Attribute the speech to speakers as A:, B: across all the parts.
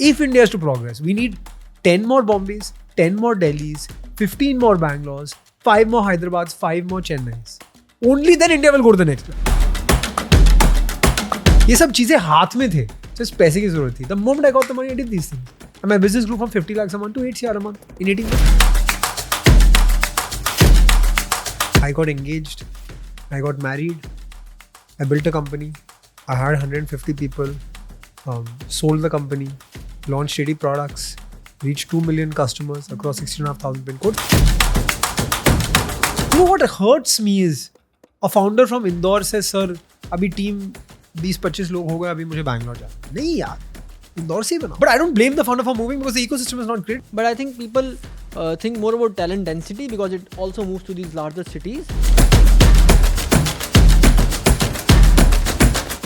A: if India is to progress, we need 10 more Bombays, 10 more Delhis, 15 more Bangalore's, 5 more Hyderabad's, 5 more Chennai's. Only then India will go to the next level. ये सब चीजें हाथ में थे, just पैसे की जरूरत थी. The moment I got the money, I did these things. And my business grew from 50 lakhs a month to 8 CR a month in 18 months. I got engaged. I got married. I built a company. I hired 150 people. Sold the company. Launched 80 products. Reached 2 million customers across 16,500 pin codes. You know what hurts me is a founder from Indore says, sir, अभी team 20-25 लोग हो गए, अभी मुझे बैंगलोर जाना. नहीं यार, इंदौर से ही बना. But I don't blame the founder for moving because the ecosystem is not great.
B: But I think people think more about talent density because it also moves to these larger cities.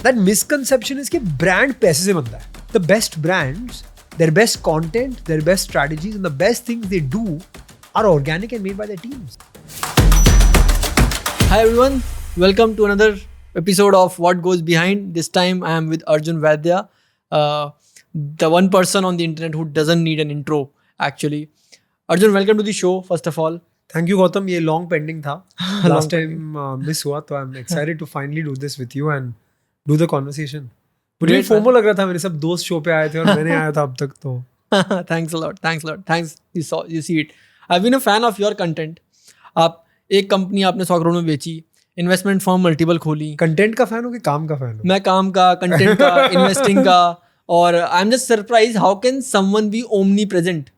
A: That misconception is कि brand पैसे से बनता है. The best brands, their best content, their best strategies and the best things they do are organic and made by their teams.
B: Hi everyone, welcome to another episode of What Goes Behind. This time I am with Arjun Vaidya, the one person on the internet who doesn't need an intro actually. Arjun, welcome to the show first of all.
A: Thank you Gautam, ये long pending था. Last time miss हुआ, तो I'm excited to finally do this with you and do the conversation. मुझे FOMO लग रहा था, मेरे सब दोस्त शो पे आए थे और मैंने आया था अब तक तो.
B: Thanks a lot. Thanks. You see it. I've been a fan of your content. आप एक कंपनी आपने 100 करोड़ में बेची, इन्वेस्टमेंट फर्म मल्टीपल खोली.
A: कंटेंट का फैन हो कि काम का फैन हो?
B: मैं काम का, कंटेंट का, इन्वेस्टिंग का. और I am just surprise how can someone be omni present.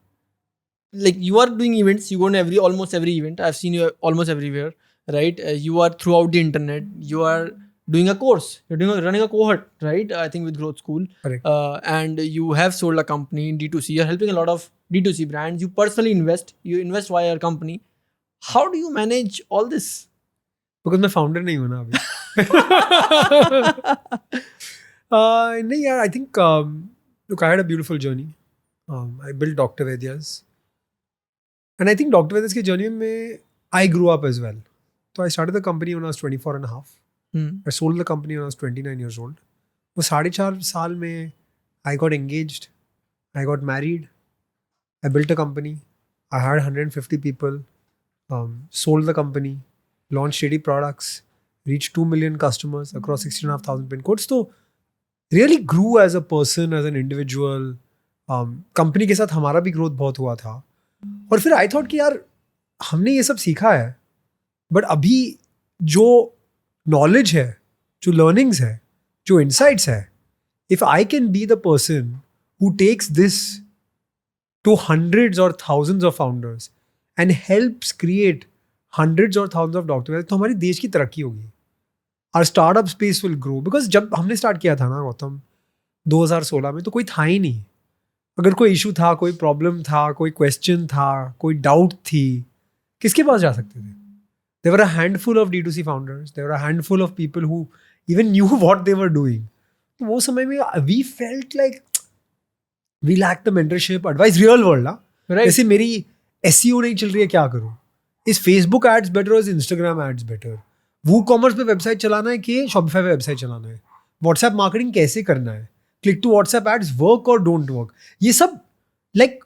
B: Like you are doing events, you go to almost every event. I've seen you almost everywhere, right? You are throughout the internet. You are doing a course. You're running a cohort, right? I think with Growth School.
A: Correct.
B: And you have sold a company in D2C. You're helping a lot of D2C brands. You personally invest. You invest via your company. How do you manage all this?
A: Because मैं founder नहीं हूँ ना अभी. नहीं यार, I think look, I had a beautiful journey. I built Dr. Vaidya's. And I think Dr. Vaidya's की journey में I grew up as well. So I started the company when I was 24 and a half. I sold the company when I was 29 years old. वो 4.5 साल में I got engaged. I got married. I built a company. I hired 150 people. Sold the company. Launched 80 products. Reached 2 million customers across 16,500 pin codes. So really grew as a person, as an individual. Company के साथ हमारा भी growth बहुत हुआ था. और फिर I thought कि यार हमने ये सब सीखा है, बट अभी जो नॉलेज है, जो लर्निंग्स है, जो इनसाइट्स है, if I can be the person who takes this to hundreds और thousands of founders and helps create hundreds और थाउजेंड्स ऑफ डॉक्टर, तो हमारे देश की तरक्की होगी. Our startup space will grow. Because जब हमने स्टार्ट किया था ना गौतम 2016 में, तो कोई था ही नहीं. अगर कोई इशू था, कोई प्रॉब्लम था, कोई क्वेश्चन था, कोई डाउट थी, किसके पास जा सकते थे? There were a handful of D2C founders. There were a handful of people who even knew what they were doing. तो वो समय में we felt like we lacked the mentorship, advice, real world ना. Right. जैसे मेरी SEO नहीं चल रही है, क्या करूँ? इस Facebook ads better or इस Instagram ads better? WooCommerce पे वेबसाइट चलाना है कि Shopify पे वेबसाइट चलाना है? WhatsApp मार्केटिंग कैसे करना है? Click to WhatsApp ads work or don't work? ये सब like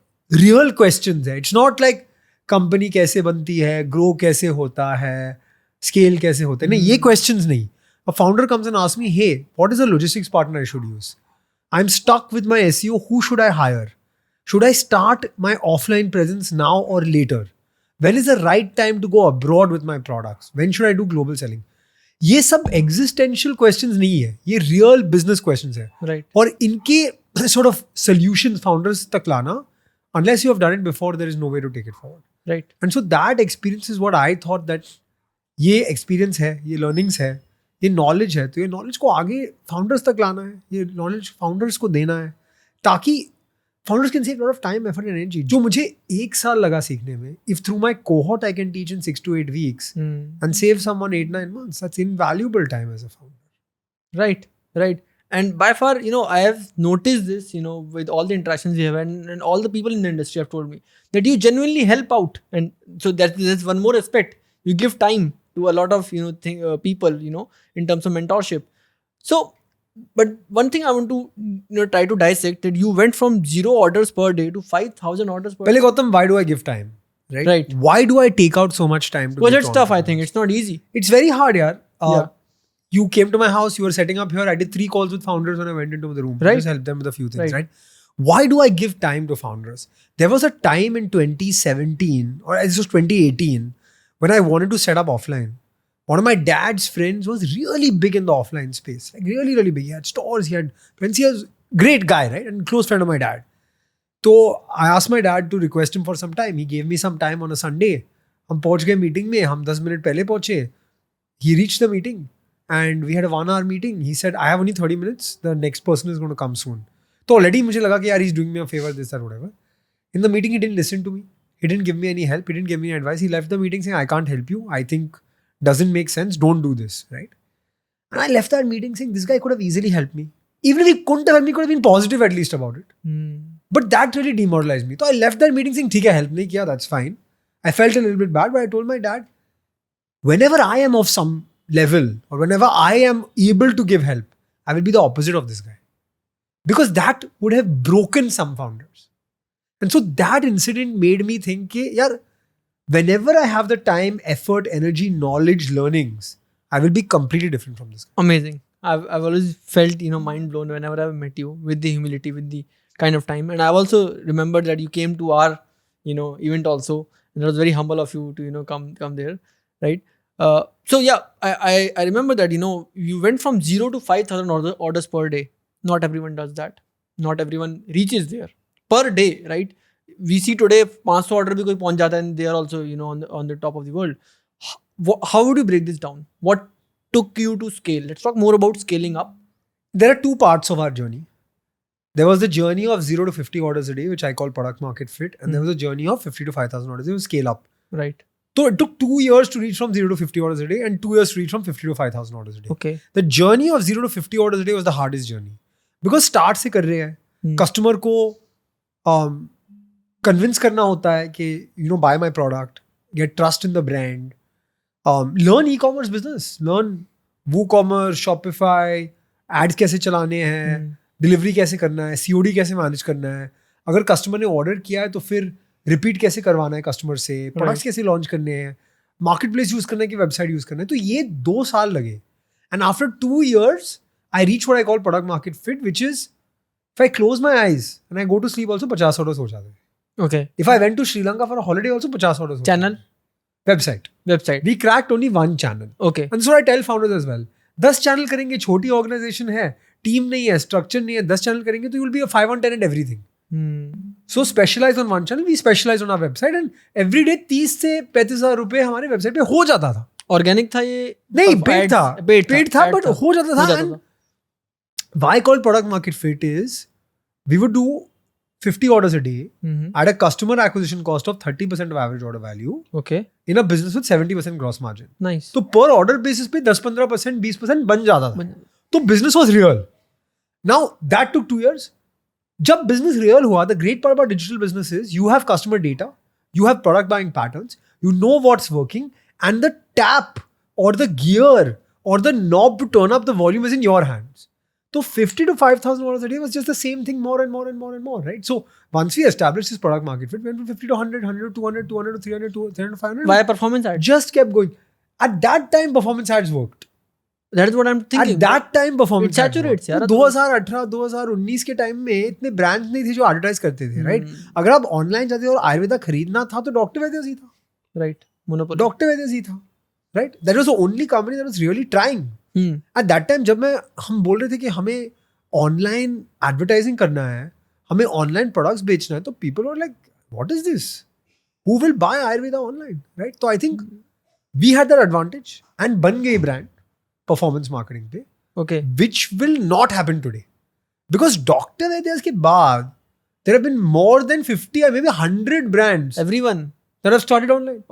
A: real questions है. It's not like कंपनी कैसे बनती है, ग्रो कैसे होता है, स्केल कैसे होता है. नहीं, ये questions नहीं. A founder comes and asks me, hey, what is a logistics partner I should use? I'm stuck with my SEO. Who should I hire? Should I start my offline presence now or later? When is the right time to go abroad with my products? When should I do global selling? ये सब existential questions नहीं है, ये real business questions है.
B: Right.
A: और इनके sort of solutions founders तक लाना, unless you have done it before, there is no way to take it forward.
B: Right.
A: And so that experience is what I thought that ये experience है, ये learnings है, ये knowledge है, तो ये knowledge को आगे founders तक लाना है, ये knowledge founders को देना है, ताकि founders can save a lot of time, effort and energy. जो मुझे 1 साल लगा सीखने में, if through my cohort I can teach in 6 to 8 weeks and save someone 8-9 months, that's invaluable time as a founder.
B: Right. And by far, I have noticed this, with all the interactions we have and all the people in the industry have told me that you genuinely help out. And so that's one more aspect. You give time to a lot of, people, in terms of mentorship. So But one thing I want to try to dissect that you went from 0 orders per day to 5,000 orders per day.
A: Pehle Gautam, why do I give time?
B: Right.
A: Why do I take out so much time to
B: Because
A: give
B: it's
A: to
B: tough, I
A: entrepreneurs?
B: think. It's not easy.
A: It's very hard, yaar.
B: Yeah.
A: You came to my house, you were setting up here. I did 3 calls with founders when I went into the room.
B: Right.
A: Just help them with a few things,
B: Right.
A: right? Why do I give time to founders? There was a time in 2017 or this was 2018 when I wanted to set up offline. One of my dad's friends was really big in the offline space. Like really, really big. He had stores, he had friends. He was a great guy, right? And close friend of my dad. So I asked my dad to request him for some time. He gave me some time on a Sunday. हम पहुंच गए meeting में, हम 10 minute पहले पहुंचे. He reached the meeting and we had a 1 hour meeting. He said, I have only 30 minutes. The next person is going to come soon. So already मुझे लगा कि यार he's doing me a favor, this or whatever. In the meeting, he didn't listen to me. He didn't give me any help. He didn't give me any advice. He left the meeting saying, I can't help you. I think doesn't make sense. Don't do this, right? And I left that meeting saying, this guy could have easily helped me. Even if he couldn't have helped me, he could have been positive at least about it. But that really demoralized me. So I left that meeting saying, ठीक है, help नहीं किया, that's fine. I felt a little bit bad, but I told my dad, whenever I am of some level or whenever I am able to give help, I will be the opposite of this guy. Because that would have broken some founders. And so that incident made me think, कि यार, whenever I have the time, effort, energy, knowledge, learnings, I will be completely different from this guy.
B: Amazing. I've always felt mind blown whenever I've met you with the humility, with the kind of time. And I've also remembered that you came to our event also, and it was very humble of you to come there, right? So yeah, I remember that you went from 0 to 5,000 orders per day. Not everyone does that. Not everyone reaches there per day, right? We see today 500 order bhi koi pahunch jata and they are also on the top of the world. How would you break this down? What took you to scale? Let's talk more about scaling up.
A: There are 2 parts of our journey. There was the journey of 0 to 50 orders a day, which I call product market fit. And there was a journey of 50 to 5,000 orders. It was scale up.
B: Right.
A: So it took 2 years to reach from 0 to 50 orders a day and 2 years to reach from 50 to 5,000 orders a day.
B: Okay.
A: The journey of 0 to 50 orders a day was the hardest journey. Because start से कर रहे हैं. Customer को convince करना होता है कि buy my product, get trust in the brand, learn e-commerce business, learn WooCommerce, Shopify, ads कैसे चलाने हैं, डिलीवरी कैसे करना है, COD कैसे मैनेज करना है, अगर कस्टमर ने ऑर्डर किया है तो फिर रिपीट कैसे करवाना है कस्टमर से, प्रोडक्ट्स कैसे लॉन्च करने हैं, मार्केट प्लेस यूज करना है कि वेबसाइट यूज करना है. तो ये 2 साल लगे. And after 2 years I reach what I call product market fit, which is if I close my eyes and I go to sleep also 50 orders हो जाते हैं.
B: Okay.
A: If I went to Sri Lanka for a holiday also 50 orders हो
B: Channel?
A: Website. We cracked only 1 channel.
B: Okay.
A: And so I tell founders as well. 10 channel करेंगे, छोटी organization है, team नहीं है, structure नहीं है, 10 channel करेंगे तो you will be a 5 on 10 at everything. So specialize on one channel. We specialize on our website and every day 30 से 35,000 रुपए हमारे वेबसाइट पे हो जाता था.
B: ऑर्गेनिक था ये?
A: नहीं, पेड था but हो जाता था. And why I call product market fit is we would do 50 orders a day at a customer acquisition cost of 30% of average order value.
B: Okay.
A: In a business with 70% gross margin.
B: Nice.
A: तो per order basis पे 10-15%, 20% बन जाता था. तो business was real. Now that took 2 years. जब business real हुआ, the great part about digital business is you have customer data, you have product buying patterns, you know what's working, and the tap or the gear or the knob to turn up the volume is in your hands. So 50 to 5,000 orders a day was just the same thing more and more and more and more, right? So once we established this product market fit, we went from 50 to 100, 100 to 200, 200 to 300, 300 to 500.
B: Via performance ads?
A: Just kept going. At that time, performance ads worked.
B: That is what I'm thinking.
A: At that time, performance
B: ads saturates, यार.
A: 2018, 2019 के time में इतने brands नहीं थे जो advertise करते थे, right? अगर आप ऑनलाइन जाते और आयुर्वेदा खरीदना था तो डॉक्टर वैद्य ही था,
B: राइट? मोनोपोली.
A: डॉक्टर वैद्य ही था, right? That was the only company that was really trying. At that time जब हम बोल रहे थे कि हमें ऑनलाइन एडवर्टाइजिंग करना है, हमें ऑनलाइन प्रोडक्ट्स बेचना है, तो people were like what is this, who will buy Ayurveda online, right? तो I think we had that advantage and बन गई ब्रांड परफॉर्मेंस मार्केटिंग पे,
B: okay,
A: which will not happen today because Dr. Vaidya's के बाद there have been more than 50 or maybe 100 brands
B: everyone
A: that have started online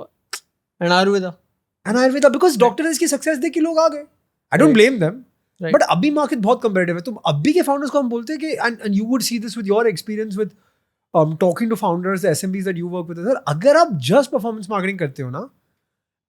B: and Ayurveda
A: because Dr. Vaidya's की success देख के लोग आ गए. I don't blame them.
B: Right.
A: But अभी market बहुत comparative है. तो अभी के फाउंडर्स को हम बोलते हैं कि and you would see this with your experience with talking to founders, the SMBs that you work with. Sir अगर आप just performance marketing करते हो ना,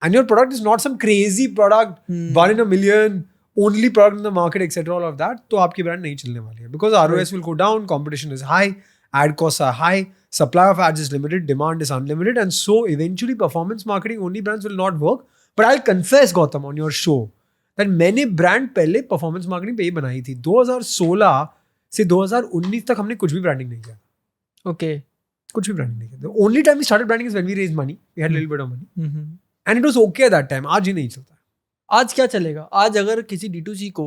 A: and your product is not some crazy product, 1 in a million, only product in the market, etc. all of that, तो आपकी brand नहीं चलने वाली है. Because ROS will go down, competition is high, ad costs are high, supply of ads is limited, demand is unlimited, and so eventually performance marketing only brands will not work. But I'll confess, Gautam, on your show that मैंने brand पहले performance marketing पे ही बनाई थी. 2016 से 2019 तक हमने कुछ भी branding नहीं किया.
B: Okay.
A: कुछ भी branding नहीं किया. The only time we started branding is when we raised money. We had a little bit of money.
B: Mm-hmm.
A: And it was okay at that time. आज ही नहीं चलता.
B: आज क्या चलेगा? आज अगर किसी D2C को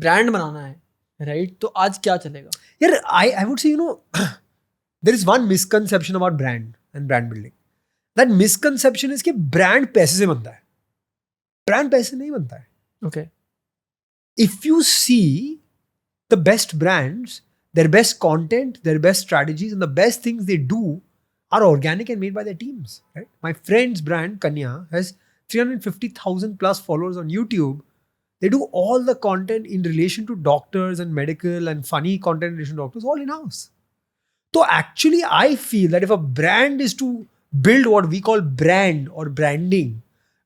B: ब्रांड बनाना है, राइट, तो आज क्या चलेगा?
A: यार, I would say, there is one misconception about brand and brand building. That misconception is कि brand पैसे से बनता है. Brand पैसे नहीं बनता है.
B: Okay.
A: If you see the best brands, their best content, their best strategies, and the best things they do are organic and made by their teams. Right? My friend's brand, Kanya, has 350,000 plus followers on YouTube. They do all the content in relation to doctors and medical and funny content in relation to doctors, all in-house. So actually, I feel that if a brand is to build what we call brand or branding,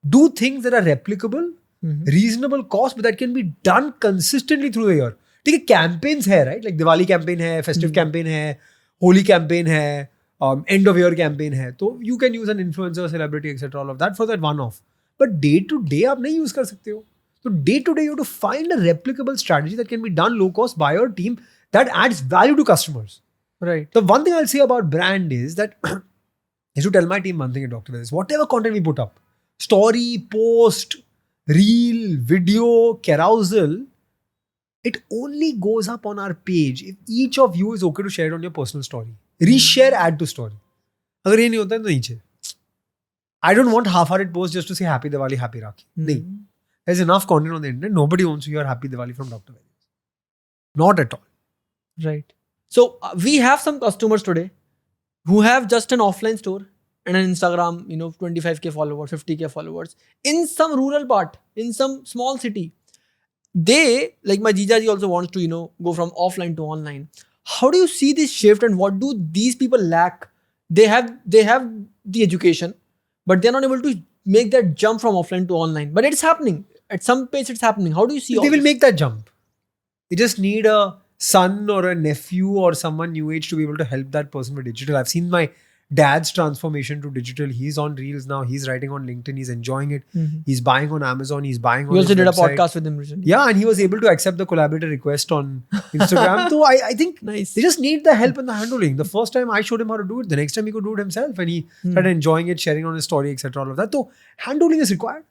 A: do things that are replicable, reasonable cost, but that can be done consistently through the year. ठीक है, campaigns है, right? Like Diwali campaign है, festive campaign है, Holi campaign है, end of year campaign है. So you can use an influencer, celebrity, etc. all of that for that one-off. But day to day आप नहीं use कर सकते हो. So day to day you have to find a replicable strategy that can be done low cost by your team that adds value to customers.
B: Right.
A: The one thing I'll say about brand is that is to tell my team one thing at Dr. Vaidya, whatever content we put up, story, post, reel, video, carousel, it only goes up on our page if each of you is okay to share it on your personal story. Reshare, add to story. अगर ये नहीं होता है तो नीचे. I don't want half-hearted posts just to say Happy Diwali, Happy Rakhi. नहीं. There's enough content on the internet. Nobody wants to hear Happy Diwali from Dr. Vaidya. Not at all.
B: Right. So we have some customers today who have just an offline store and an Instagram, 25k followers, 50k followers in some rural part, in some small city. They, like my Jijaji also wants to, go from offline to online. How do you see this shift and what do these people lack? They have the education, but they're not able to make that jump from offline to online. But it's happening. At some pace, it's happening. How do you see all
A: They will
B: this?
A: make that jump. They just need a son or a nephew or someone new age to be able to help that person with digital. I've seen my dad's transformation to digital. He's on Reels now. He's writing on LinkedIn. He's enjoying it. He's buying on Amazon. He's buying on
B: You also
A: his
B: did
A: website.
B: a podcast with him recently.
A: Yeah, and he was able to accept the collaborator request on Instagram. So I think
B: Nice.
A: they just need the help and the handling. The first time I showed him how to do it. The next time he could do it himself. And he started enjoying it, sharing on his story, etc. All of that. So handling is required.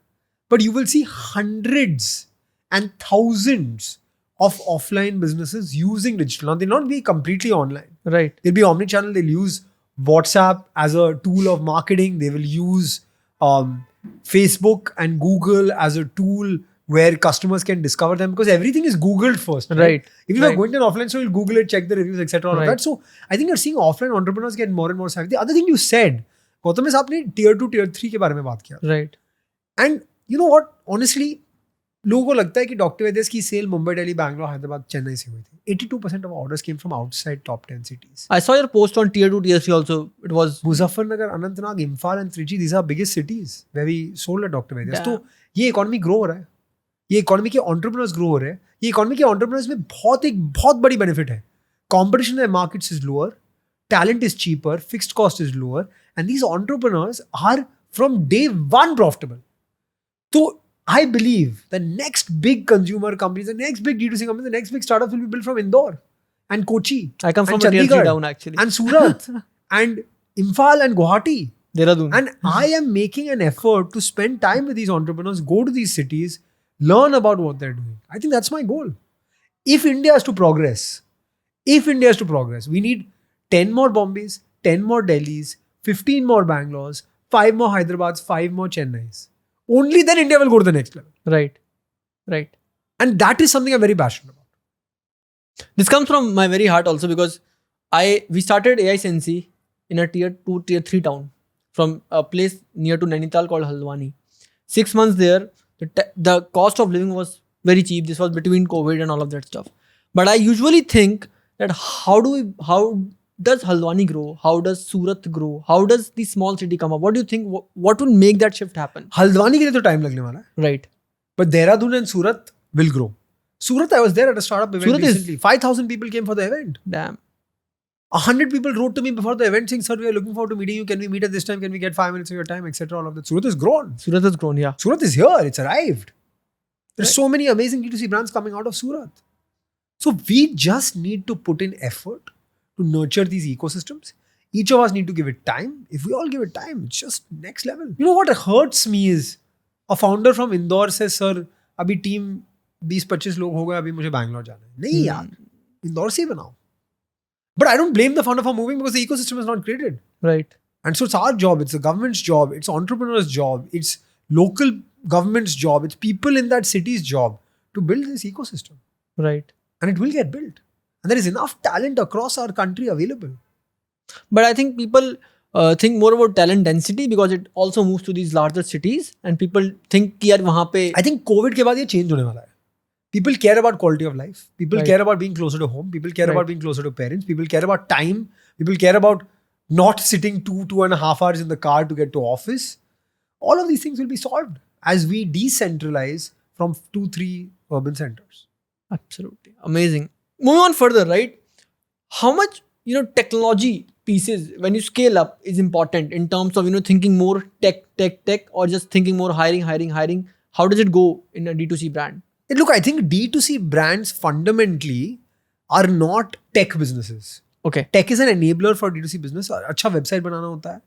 A: But you will see hundreds and thousands of offline businesses using digital. Now, they'll not be completely online.
B: Right.
A: They'll be omnichannel. They'll use WhatsApp as a tool of marketing. They will use Facebook and Google as a tool where customers can discover them because everything is Googled first.
B: Right.
A: If you are going to an offline store, you'll Google it, check the reviews, etc. All of
B: Right.
A: that. So I think you're seeing offline entrepreneurs get more and more savvy. The other thing you said, Gautam, is आपने tier 2, tier 3 के बारे में बात किया.
B: Right.
A: And you know what? Honestly, लोगों को लगता है कि डॉक्टर वैद्यस की सेल मुंबई, दिल्ली, बैंगलोर, हैदराबाद, चेन्नई से हुई थी. 82% of orders came from outside top 10 cities.
B: I saw your post on tier 2, tier 3 also. It was
A: Muzaffarnagar, Anantnag, Imphal and Trichy, these are biggest cities where we sold at Dr. Vaidya's.
B: Yeah.
A: तो ये economy grow हो रहा है. ये economy के entrepreneurs grow हो रहे हैं. ये इकोनॉमी के एंटरप्रेन्योर्स में बहुत बड़ी बेनिफिट है. Competition in the markets is lower, talent is cheaper, fixed cost is lower, and these entrepreneurs are from day one profitable. So I believe the next big consumer companies, the next big D2C companies, the next big startups will be built from Indore and Kochi.
B: I come from
A: and
B: a tier 3
A: Chandigarh
B: town actually.
A: and Surat and Imphal and Guwahati.
B: Dehradun.
A: And I am making an effort to spend time with these entrepreneurs, go to these cities, learn about what they're doing. I think that's my goal. If India is to progress, we need 10 more Bombays, 10 more Delhis, 15 more Bangalores, 5 more Hyderabad's, 5 more Chennai's. Only then India will go to the next level.
B: Right. Right.
A: And that is something I'm very passionate about.
B: This comes from my very heart also because we started AI Sensi in a tier 2, tier 3 town from a place near to Nainital called Haldwani. 6 months there, the cost of living was very cheap. This was between COVID and all of that stuff. But I usually think that how does Haldwani grow? How does Surat grow? How does the small city come up? What do you think? What will make that shift happen?
A: Haldwani के लिए तो time लगने वाला है.
B: Right.
A: But Dehradun and Surat will grow. Surat, I was there at a startup event
B: Surat is-
A: recently. 5,000 people came for the event.
B: Damn.
A: 100 people wrote to me before the event saying, "Sir, we are looking forward to meeting you. Can we meet at this time? Can we get 5 minutes of your time?" Etc. All of that. Surat has grown.
B: Surat has grown, yeah.
A: Surat is here. It's arrived. There's
B: Right.
A: so many amazing D2C brands coming out of Surat. So we just need to put in effort to nurture these ecosystems. Each of us need to give it time. If we all give it time, it's just next level. You know what hurts me is a founder from Indore says, "Sir, अभी team 20-25 लोग हो गए, अभी मुझे बैंगलोर जाना है." नहीं यार, इंदौर से ही बनाओ. But I don't blame the founder for moving because the ecosystem is not created.
B: Right.
A: And so it's our job, it's the government's job, it's entrepreneurs' job, it's local government's job, it's people in that city's job to build this ecosystem.
B: Right.
A: And it will get built. And there is enough talent across our country available.
B: But I think people think more about talent density because it also moves to these larger cities and people think कि यार वहाँ पे
A: I think COVID के बाद ये change होने वाला है. People care about quality of life. People
B: Right.
A: care about being closer to home. People care
B: Right.
A: about being closer to parents. People care about time. People care about not sitting 2.5 hours in the car to get to office. All of these things will be solved as we decentralize from 2-3 urban centers.
B: Absolutely amazing. Moving on further, right? How much technology pieces when you scale up is important in terms of thinking more tech, or just thinking more hiring? How does it go in a D2C brand?
A: And look, I think D2C brands fundamentally are not tech businesses.
B: Okay.
A: Tech is an enabler for D2C business. अच्छा website बनाना होता है,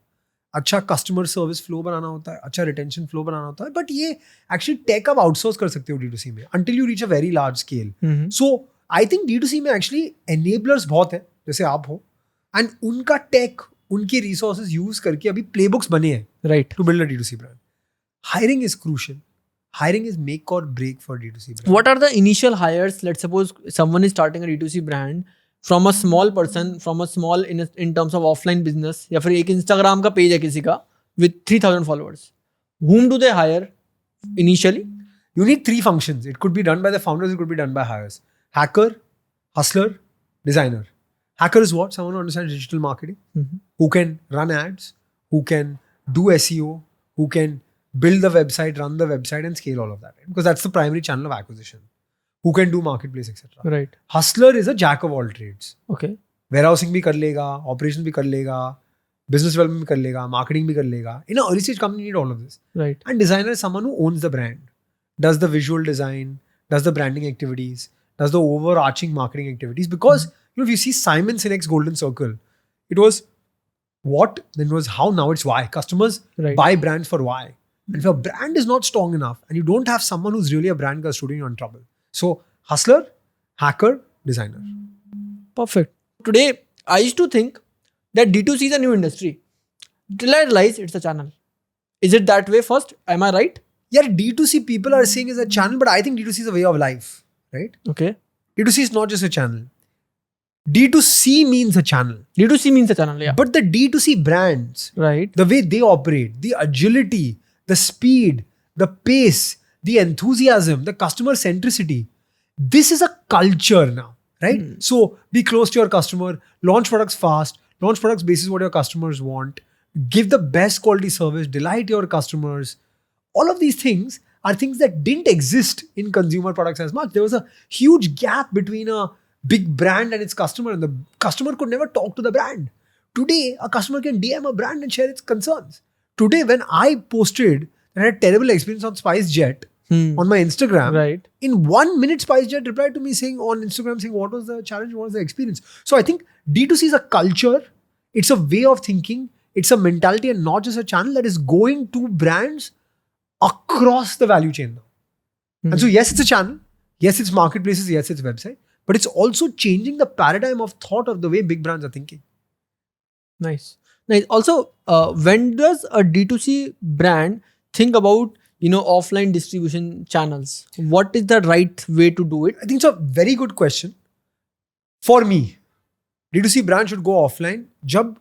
A: अच्छा customer service flow बनाना होता है, अच्छा retention flow बनाना होता है. But ये एक्चुअली टेक आप आउटसोर्स कर सकते हो D2C में until you reach a very large scale. So I think D2C में एक्चुअली enablers बहुत है, जैसे आप हो, एंड उनका टेक, उनके रिसोर्सेज यूज करके अभी प्लेबुक्स बने हैं
B: Right.
A: to build a D2C brand. Hiring is crucial. Hiring is make or break for D2C brand.
B: What are the initial hires? Let's suppose someone is starting a D2C brand from a small person, from a small in terms of offline business, या फिर एक Instagram का page है किसी का with 3,000 followers. Whom do they hire initially?
A: You need 3 functions. It could be done by the founders, it could be done by hires. Hacker, hustler, designer. Hacker is what? Someone who understands digital marketing, who can run ads, who can do SEO, who can build the website, run the website and scale all of that. Right? Because that's the primary channel of acquisition. Who can do marketplace, etc.
B: Right.
A: Hustler is a jack of all trades.
B: Okay.
A: Warehousing भी कर लेगा, operations भी कर लेगा, business development भी कर लेगा, marketing भी कर लेगा. In an early stage company, you need all of this.
B: Right.
A: And designer is someone who owns the brand, does the visual design, does the branding activities, does the overarching marketing activities. Because if you see Simon Sinek's golden circle, it was what, then it was how, now it's why. Customers
B: Right.
A: buy brands for why. And if your brand is not strong enough and you don't have someone who's really a brand custodian, you're in trouble. So hustler, hacker, designer.
B: Perfect. Today, I used to think that D2C is a new industry. Till I realized it's a channel. Is it that way first? Am I right?
A: Yeah, D2C people are saying is a channel, but I think D2C is a way of life, right?
B: Okay.
A: D2C is not just a channel. D2C means a channel.
B: D2C means a channel, yeah.
A: But the D2C brands,
B: Right.
A: the way they operate, the agility, the speed, the pace, the enthusiasm, the customer centricity, this is a culture now, right? So be close to your customer, launch products fast, launch products basis what your customers want, give the best quality service, delight your customers. All of these things are things that didn't exist in consumer products as much. There was a huge gap between a big brand and its customer, and the customer could never talk to the brand. Today, a customer can DM a brand and share its concerns. Today, when I posted that I had a terrible experience on SpiceJet on my Instagram,
B: Right.
A: in 1 minute, SpiceJet replied to me saying on Instagram, saying what was the challenge, what was the experience. So I think D2C is a culture, it's a way of thinking, it's a mentality, and not just a channel that is going to brands across the value chain now. And so yes, it's a channel, yes, it's marketplaces, yes, it's website, but it's also changing the paradigm of thought of the way big brands are thinking.
B: Nice. Also, when does a D2C brand think about offline distribution channels? What is the right way to do it?
A: I think it's a very good question. For me, D2C brand should go offline जब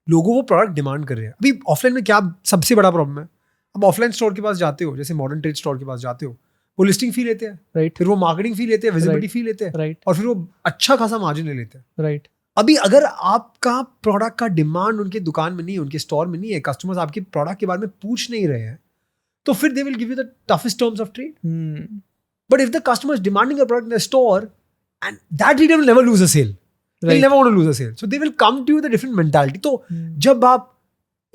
A: लोगों वो product demand कर रहे हैं. अभी offline में क्या सबसे बड़ा प्रॉब्लम है? अब ऑफलाइन स्टोर के पास जाते हो, जैसे मॉडर्न ट्रेड स्टोर के पास जाते हो, वो लिस्टिंग फी लेते हैं,
B: Right.
A: फिर वो मार्केटिंग फी लेते हैं, विजिबिलिटी फी लेते हैं,
B: Right.
A: और फिर वो अच्छा खासा मार्जिन ले लेते हैं.
B: Right.
A: अभी अगर आपका प्रोडक्ट का डिमांड उनके दुकान में नहीं है, उनके स्टोर में नहीं है, कस्टमर्स आपके प्रोडक्ट के बारे में पूछ नहीं रहे हैं, तो फिर they will give you the toughest terms of trade. But if the customer is demanding a product in the store, and that retailer will never lose a sale. They'll
B: Right.
A: never want to lose a sale. So they will come to you with a different mentality. तो जब आप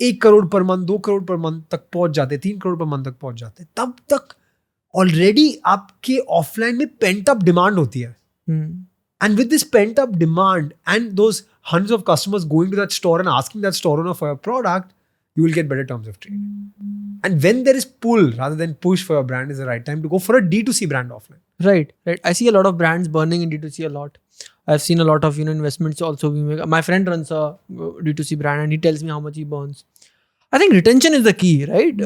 A: 1 crore per month, 2 crore per month तक पहुंच जाते, 3 crore per month तक पहुंच जाते, तब तक ऑलरेडी आपके ऑफलाइन में पेंट अप डिमांड होती है. And with this pent up demand and those hundreds of customers going to that store and asking that store owner for a product, you will get better terms of trade. And when there is pull rather than push for your brand, is the right time to go for a D2C brand offline.
B: Right. I see a lot of brands burning in D2C a lot. I've seen a lot of investments also being made. My friend runs a D2C brand and he tells me how much he burns. I think retention is the key, right?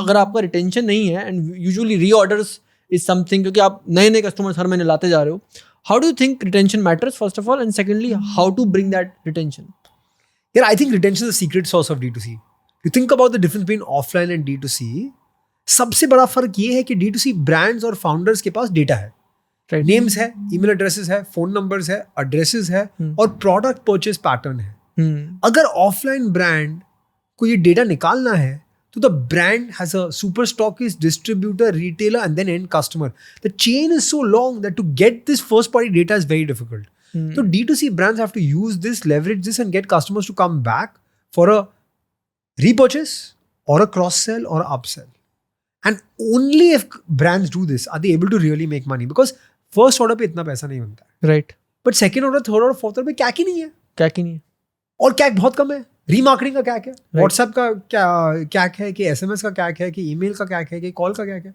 B: अगर आपका retention नहीं है and usually reorders is something क्योंकि आप नए customers हर महीने लाते जा रहे हो. How do you think retention matters first of all, and secondly, how to bring that retention?
A: Yeah, I think retention is the secret sauce of D2C. You think about the difference between offline and D2C. सबसे बड़ा फर्क ये है कि D2C brands और founders के पास data है.
B: Right.
A: Names है, email addresses है, phone numbers है, addresses है और product purchase pattern है. अगर offline brand को ये डेटा निकालना है तो the brand has a super stockist, distributor, retailer and then end customer. The chain is so long that to get this first party data is very difficult. So D2C brands have to use this, leverage this and get customers to come back for a repurchase or a cross sell or a upsell. And only if brands do this are they able to really make money, because first order पे इतना पैसा नहीं बनता है.
B: Right.
A: But second order, third order, fourth order पे CAC ही नहीं है.
B: CAC ही नहीं है.
A: और CAC बहुत कम है. रीमार्केटिंग का CAC है, व्हाट्सएप का क्या CAC है, कि SMS का CAC है, कि ईमेल का CAC है, कि कॉल का CAC है.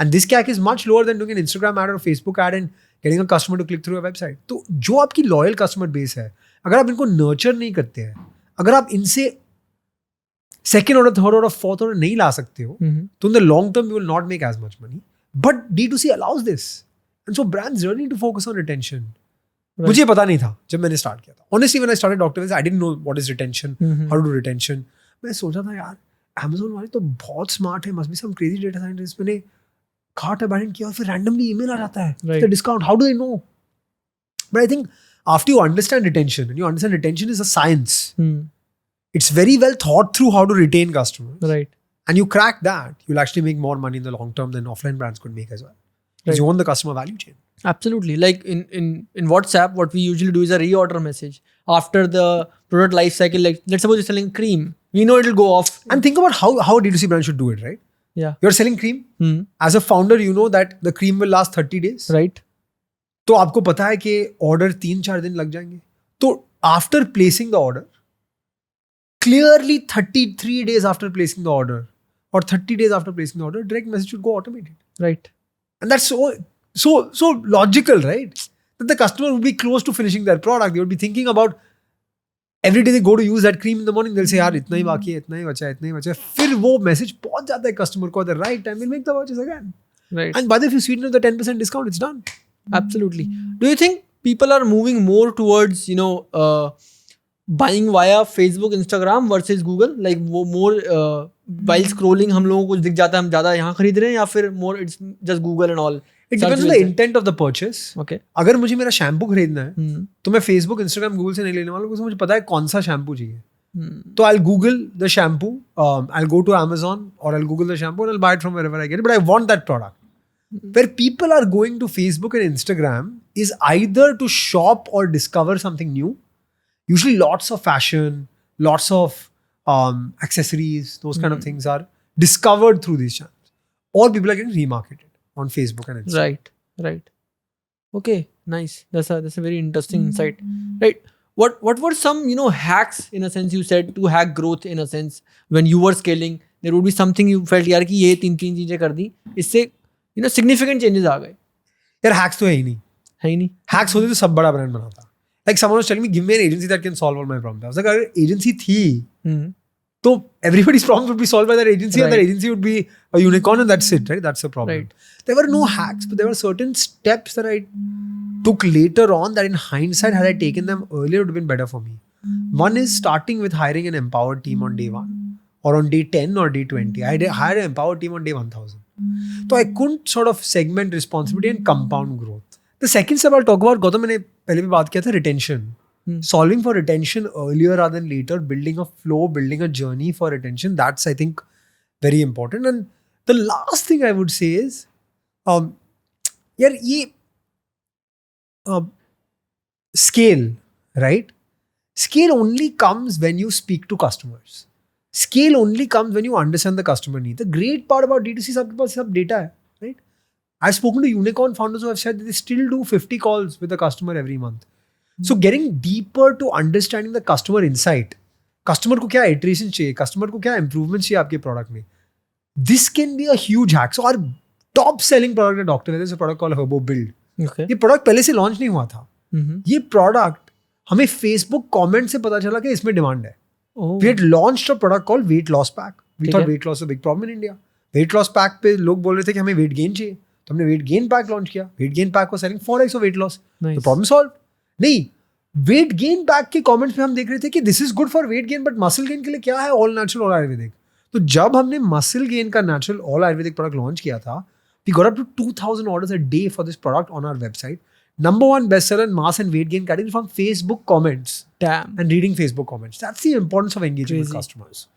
A: And this CAC is much lower than doing an Instagram ad और Facebook ad and getting a customer to click through your website. तो जो आपकी लॉयल कस्टमर बेस है, अगर आप इनको नर्चर नहीं करते हैं, अगर आप इनसे second order, third order, fourth order नहीं ला सकते हो, तो in the long term you will not make as much money. But D2C allows this and so brands really need to focus on retention. मुझे पता नहीं था जब मैंने स्टार्ट किया था. Honestly when I started doctor Vaidya, I didn't know what is retention, how to do retention. मैं सोचा था यार Amazon वाले तो बहुत स्मार्ट है, must be some crazy data scientist. मैंने कार्ट अबैंडन किया और फिर रैंडमली ईमेल आ जाता है the discount. How do they know? But I think after you understand retention, and you understand retention is a science, it's very well thought through how to retain customers.
B: Right.
A: And you crack that, you'll actually make more money in the long term than offline brands could make as well. Because you own the customer value chain.
B: Absolutely. Like in WhatsApp, what we usually do is a reorder message after the product life cycle. Like let's suppose you're selling cream, we know it'll go off.
A: And think about how a D2C brand should do it, right?
B: Yeah.
A: You're selling cream. As a founder, you know that the cream will last 30 days.
B: Right.
A: तो आपको पता है कि order 3-4 दिन लग जाएंगे. तो after placing the order, clearly 33 days after placing the order or 30 days after placing the order, direct message should go automated.
B: Right.
A: And that's so logical, right? That the customer would be close to finishing their product. They would be thinking about every day they go to use that cream in the morning, they'll say यार इतना ही बाकी है, इतना ही बचा है, इतना ही बचा है. फिर वो मैसेज पहुंच जाता है कस्टमर को at the right time, we'll make the purchase again.
B: Right.
A: And by the way, if you sweeten with the 10% discount, it's done.
B: Absolutely. Do you think people are moving more towards buying via Facebook, Instagram versus Google? Like वो more while scrolling हम लोगों को कुछ दिख जाता है, हम ज़्यादा यहाँ खरीद रहे हैं, या फिर more it's just Google and all?
A: It depends on the intent of the purchase.
B: Okay.
A: अगर मुझे मेरा शैम्पू खरीदना है तो मैं Facebook, Instagram, Google से नहीं लेने वाला, क्योंकि मुझे पता है कौन सा शैम्पू चाहिए. तो I'll Google the shampoo, I'll go to Amazon or I'll Google the shampoo and I'll buy it from wherever I get it, but I want that product. Where people are going to Facebook and Instagram is either to shop or discover something new. Usually lots of fashion, lots of accessories, those kind of things are discovered through these channels. Or people are getting remarketed on Facebook and Instagram.
B: Right. Okay, nice. That's a very interesting insight. Right. What were some hacks, in a sense, you said, to hack growth, in a sense, when you were scaling? There would be something you felt यार कि ये तीन चीजें कर दी, इससे significant changes आ गए.
A: यार hacks तो है ही नहीं. Hacks होते तो सब बड़ा ब्रांड बनाता. Like someone was telling me, give me an agency that can solve all my problems. I was like, अगर agency थी, तो everybody's problems would be solved by that agency, and that agency would be a unicorn, and that's it, right? That's the problem.
B: Right.
A: There were no hacks, but there were certain steps that I took later on that in hindsight, had I taken them earlier, would have been better for me. One is starting with hiring an empowered team on day 1 or on day 10 or day 20. I hired an empowered team on day 1000. So I couldn't sort of segment responsibility and compound growth. The second step I'll talk about, Gautam, मैंने पहले भी बात किया था, retention. Solving for retention earlier rather than later, building a flow, building a journey for retention. That's, I think, very important. And the last thing I would say is, यार ये scale, right? Scale only comes when you speak to customers. Scale only comes when you understand the customer need. The great part about D2C is सब data है, right? I've spoken to unicorn founders who have said that they still do 50 calls with a customer every month. So getting deeper to understanding the customer insight, customer को क्या iteration चाहिए, customer को क्या improvements चाहिए आपके product में, this can be a huge hack. So our top selling product at Dr. Vaidya is a product called Herbo Build.
B: Okay.
A: ये product पहले से launch नहीं हुआ था. ये product हमें Facebook comment से पता चला कि इसमें demand है. We had launched a product called weight loss pack. We thought weight loss was a big problem in India. Weight loss pack पे लोग बोल रहे थे कि हमें weight gain चाहिए. तो हमने weight gain pack launch किया. Weight gain pack was selling 4x of weight loss.
B: Nice.
A: The problem solved. नहीं, weight gain pack के comments पे हम देख रहे थे कि this is good for weight gain, but muscle gain के लिए क्या है all natural all Ayurvedic. तो जब हमने muscle gain का natural all Ayurvedic product launch किया था, we got up to 2,000 orders a day for this product on our website. Number one bestseller in mass and weight gain category from Facebook comments.
B: Damn.
A: And reading Facebook comments. That's the importance of engaging with
B: Crazy.
A: customers.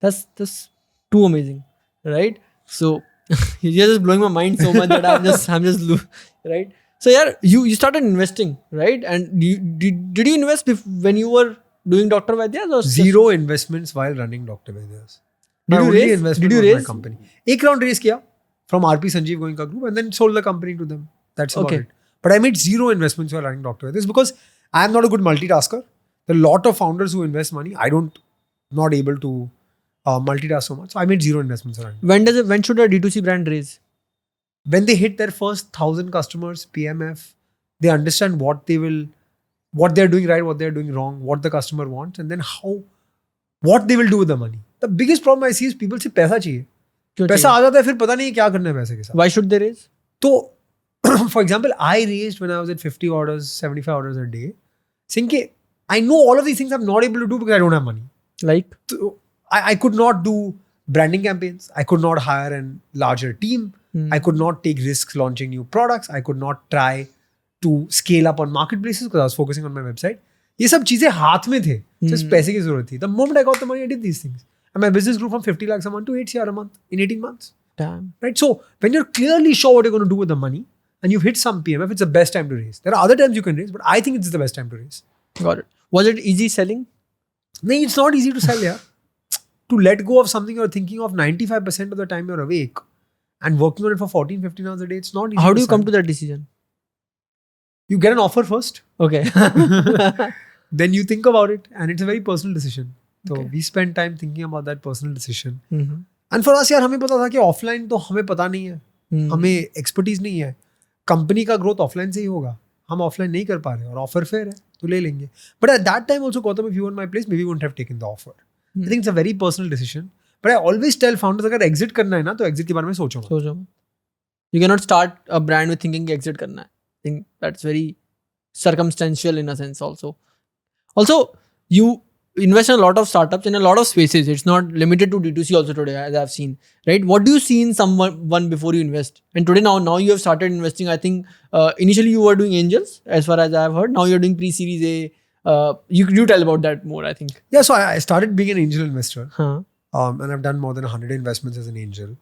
B: That's too amazing, right? So you're just blowing my mind so much that right? So yeah, you started investing, right? And did you invest when you were doing Dr. Vaidya's or
A: Zero investments while running Dr. Vaidya's.
B: Did you raise? Did you raise?
A: My company. एक round raise किया from RP Sanjeev Goenka Group and then sold the company to them. That's about it. But I made zero investments while running Dr. Vaidya's because I am not a good multitasker. There are a lot of founders who invest money. Not able to multitask so much. So I made zero investments around.
B: When should a D2C brand raise?
A: When they hit their first 1,000 customers, PMF, they understand what they're doing right, what they're doing wrong, what the customer wants, and then what they will do with the money. The biggest problem I see is people say पैसा चाहिए. पैसा आ जाता है फिर पता नहीं क्या करना है पैसे के साथ.
B: Why should they raise?
A: तो for example, I raised when I was at 50 orders, 75 orders a day, saying कि I know all of these things I'm not able to do because I don't have money.
B: Like?
A: So I could not do branding campaigns. I could not hire a larger team. I could not take risks launching new products. I could not try to scale up on marketplaces because I was focusing on my website. ये सब चीजें हाथ में थे. Just पैसे की जरूरत थी. The moment I got the money, I did these things. And my business grew from 50 lakhs a month to 8 CR a month in 18 months.
B: Damn.
A: Right? So when you're clearly sure what you're going to do with the money and you've hit some PMF, it's the best time to raise. There are other times you can raise, but I think it's the best time to raise.
B: Got it. Was it easy selling?
A: No, it's not easy to sell, yeah. To let go of something you're thinking of 95% of the time you're awake and working on it for 14, 15 hours a day, it's not easy.
B: How do you come to that decision?
A: You get an offer first.
B: Okay.
A: Then you think about it and it's a very personal decision. So
B: Okay.
A: we spend time thinking about that personal decision.
B: Mm-hmm.
A: And for us, यार हमें पता था कि offline तो हमें पता नहीं है. हमें expertise नहीं है. Company का growth offline से ही होगा. हम offline नहीं कर पा रहे और offer fair है तो ले लेंगे. But at that time also, Gautam, if you were in my place, maybe you wouldn't have taken the offer. I think it's a very personal decision. But I always tell founders अगर exit करना है ना तो exit के बारे में सोचो मत.
B: You cannot start a brand with thinking exit करना है. I think that's very circumstantial in a sense also. Also, you invest in a lot of startups in a lot of spaces. It's not limited to D2C also today, as I've seen. Right? What do you see in someone before you invest? And today now you have started investing. I think initially you were doing angels, as far as I've heard. Now you're doing pre-series A. You tell about that more, I think.
A: Yeah, so I started being an angel investor.
B: Huh.
A: And I've done more than 100 investments as an angel.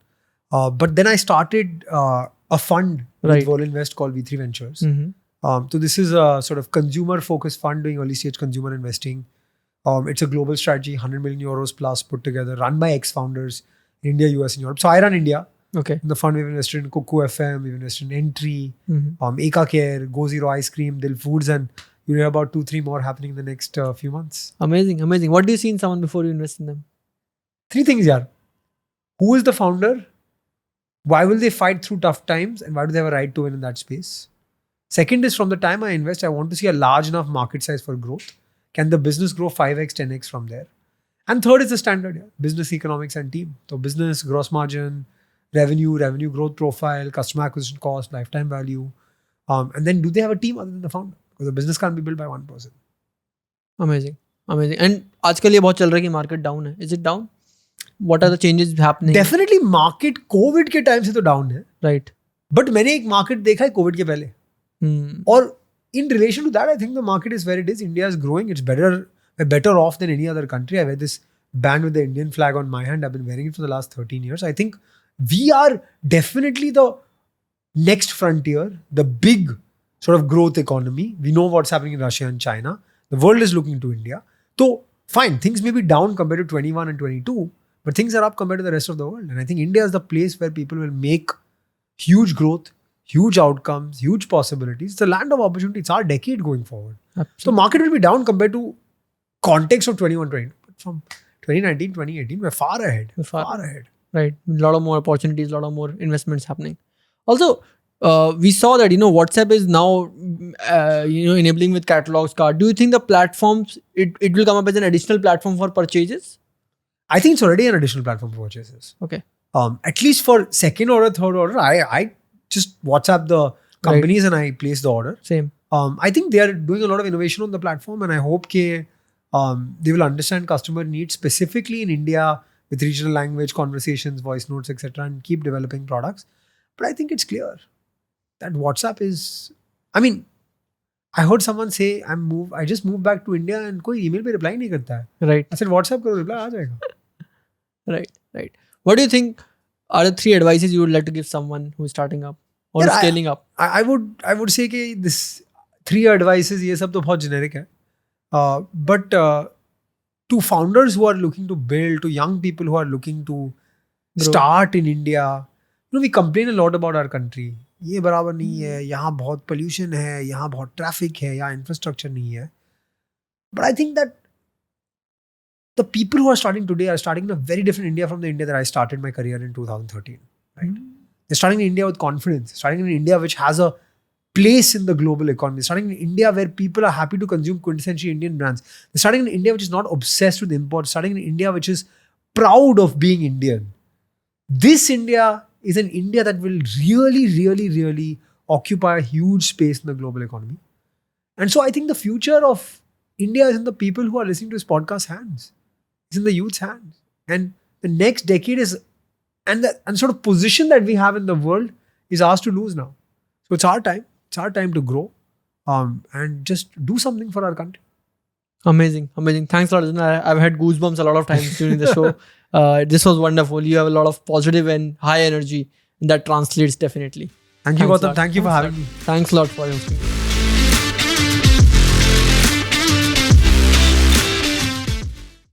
A: But then I started a fund with Vol Invest called V3 Ventures.
B: Mm-hmm.
A: So this is a sort of consumer-focused fund doing early-stage consumer investing. It's a global strategy, 100 million euros plus put together, run by ex-founders in India, US, and Europe. So I run India.
B: Okay.
A: In the fund, we've invested in Cuckoo FM, we've invested in Entry, Eka Care, Go Zero Ice Cream, Dil Foods, and you'll hear about 2-3 more happening in the next few months.
B: Amazing. What do you see in someone before you invest in them?
A: 3 things, yaar. Who is the founder? Why will they fight through tough times? And why do they have a right to win in that space? Second is from the time I invest, I want to see a large enough market size for growth. Can the business grow 5x, 10x from there? And third is the standard, yeah, business economics and team. So business, gross margin, revenue growth profile, customer acquisition cost, lifetime value. And then do they have a team other than the founder? Because the business can't be built by one person.
B: Amazing. And आजकल ये बहुत चल रहा है कि market down है. Is it down? What are the changes happening?
A: Definitely market COVID के time से तो down है.
B: Right.
A: But मैंने एक market देखा है COVID के पहले. और in relation to that, I think the market is where it is. India is growing. It's better off than any other country. I wear this band with the Indian flag on my hand. I've been wearing it for the last 13 years. I think we are definitely the next frontier, the big sort of growth economy. We know what's happening in Russia and China. The world is looking to India. So fine, things may be down compared to 21 and 22, but things are up compared to the rest of the world. And I think India is the place where people will make huge growth, huge outcomes, huge possibilities. It's a land of opportunity. It's our decade going forward.
B: Absolutely.
A: So market will be down compared to context of 21, 22. But from 2019, 2018, we're far ahead. Far ahead.
B: Right. A lot of more opportunities, a lot of more investments happening. Also, we saw that, WhatsApp is now, enabling with catalogs card. Do you think the platforms, it will come up as an additional platform for purchases?
A: I think it's already an additional platform for purchases.
B: Okay.
A: At least for second order, third order, I just WhatsApp the companies and I place the order.
B: Same.
A: I think they are doing a lot of innovation on the platform, and I hope they will understand customer needs specifically in India with regional language, conversations, voice notes, etc., and keep developing products. But I think it's clear that WhatsApp is, I heard someone say, I just moved back to India and koi email pe reply nahi karta hai.
B: Right.
A: I said, WhatsApp karo, reply aa jayega.
B: Right. What do you think are the 3 advices you would like to give someone who is starting up or scaling up?
A: I would say कि this 3 advices, ये सब तो बहुत generic है. But to founders who are looking to build, to young people who are looking to start in India, we complain a lot about our country. ये बराबर नहीं है, यहाँ बहुत pollution है, यहाँ बहुत traffic है, यहाँ infrastructure नहीं है. But I think that the people who are starting today are starting in a very different India from the India that I started my career in 2013. Right? They're starting in India with confidence, starting in India which has a place in the global economy, starting in India where people are happy to consume quintessential Indian brands. They're starting in India which is not obsessed with imports, starting in India which is proud of being Indian. This India is an India that will really, really, really occupy a huge space in the global economy. And so I think the future of India is in the people who are listening to this podcast hands. It's in the youth's hands. And the next decade is, and sort of position that we have in the world is ours to lose now. So it's our time. It's our time to grow and just do something for our country.
B: Amazing. Thanks a lot, Arjun. I've had goosebumps a lot of times during the show. This was wonderful. You have a lot of positive and high energy, and that translates definitely.
A: Thank you, Gautam. Thank you for having me.
B: Thanks a lot for hosting.